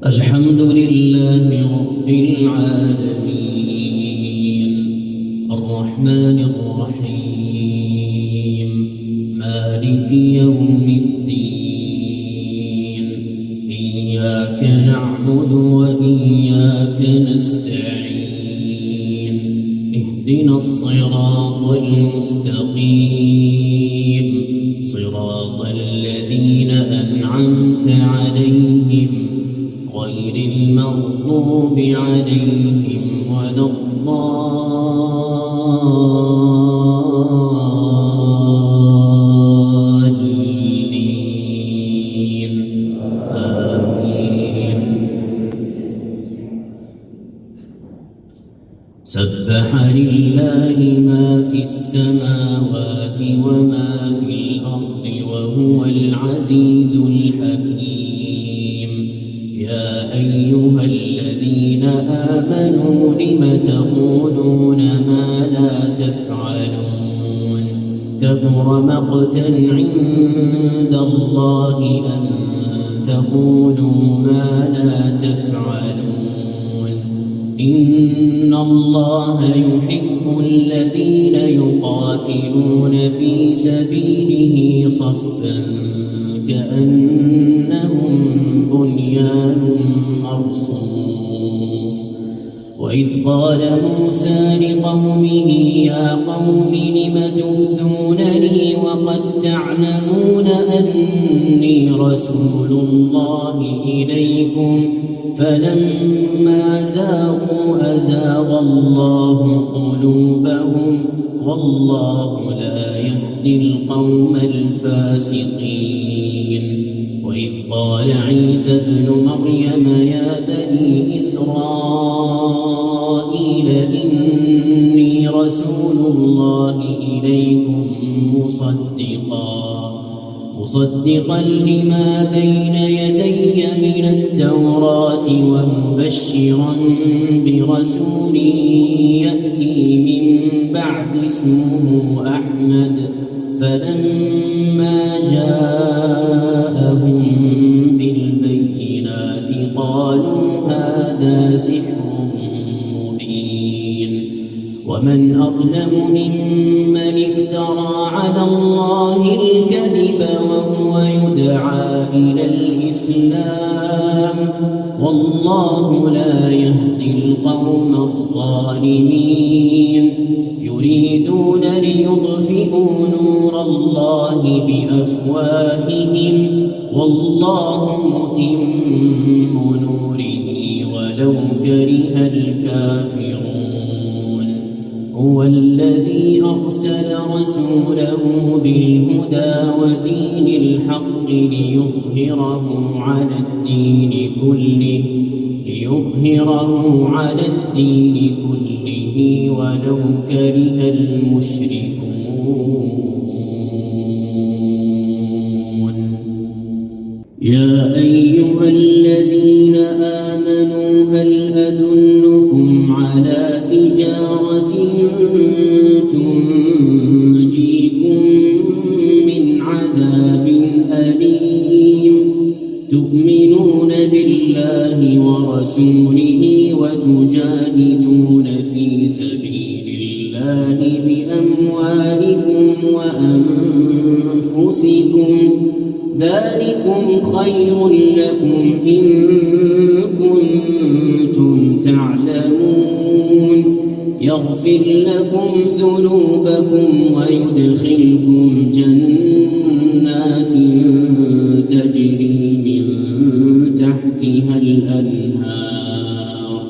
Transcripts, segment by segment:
الحمد لله رب العالمين الرحمن الرحيم مالك يوم الدين إياك نعبد وإياك نستعين اهدنا الصراط المستقيم صراط الذين أنعمت عليهم غير المغضوب عليهم ولا الضالين آمين. سبح لله ما في السماوات وما في الأرض وهو العزيز الحكيم. يا أيها الذين آمنوا لم تقولون ما لا تفعلون كبر مقتا عند الله أن تقولوا ما لا تفعلون. إن الله يحب الذين يقاتلون في سبيله صفا كأنهم بنيان مرصوص. وإذ قال موسى لقومه يا قوم لم تؤذونني وقد تعلمون أني رسول الله إليكم فلما زاغوا أزاغ الله قلوبهم والله لا يهدي القوم الفاسقين. وإذ قال عيسى ابن مريم يا بني إسرائيل إني رسول الله إليكم مصدقا لما بين يدي من التوراة ومبشرا برسول يأتي من بعد اسمه أحمد. فلما جاءهم بالبينات قالوا هذا سحر مبين. ومن أظلم ممن افترى على الله الكذب وهو يدعى إلى الإسلام والله لا يهدي القوم الظالمين. يريدون ليطفئوا نور الله بأفواههم والله متم نوره ولو كره الكافرون. هو الذي أرسل رسوله بالهدى ودين الحق ليظهره على الدين كله ولو كره المشركون. يا أيها الذين آمنوا هل أدلكم على تجارة تنجيكم من عذاب أليم تؤمنون بالله ورسوله وتجاهدون في سبيل الله بأموالكم وأنفسكم ذلكم خير لكم إن كنتم تعلمون. يغفر لكم ذنوبكم ويدخلكم جنات تجري من تحتها الأنهار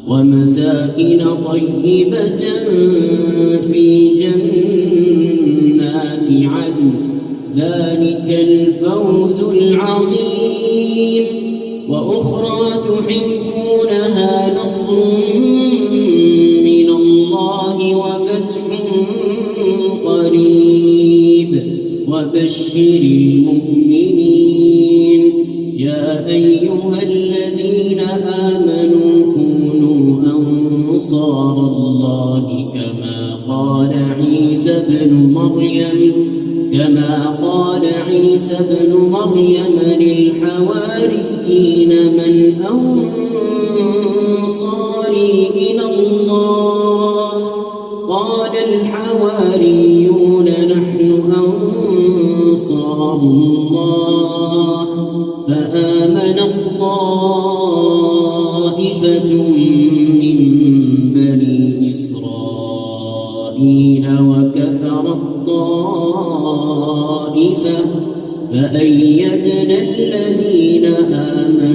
ومساكن طيبة في جنات عدن ذلك الفوز العظيم. وأخرى تحبونها نصر من الله وفتح قريب وبشر المؤمنين. يا أيها الذين آمنوا كونوا أنصار الله كما قال عيسى ابن مريم للحواريين من أنصاري إلى الله قال الحواريون نحن أنصار الله فآمنت طائفة من بني إسرائيل وكفرت طائفة فأيدنا الذين آمنوا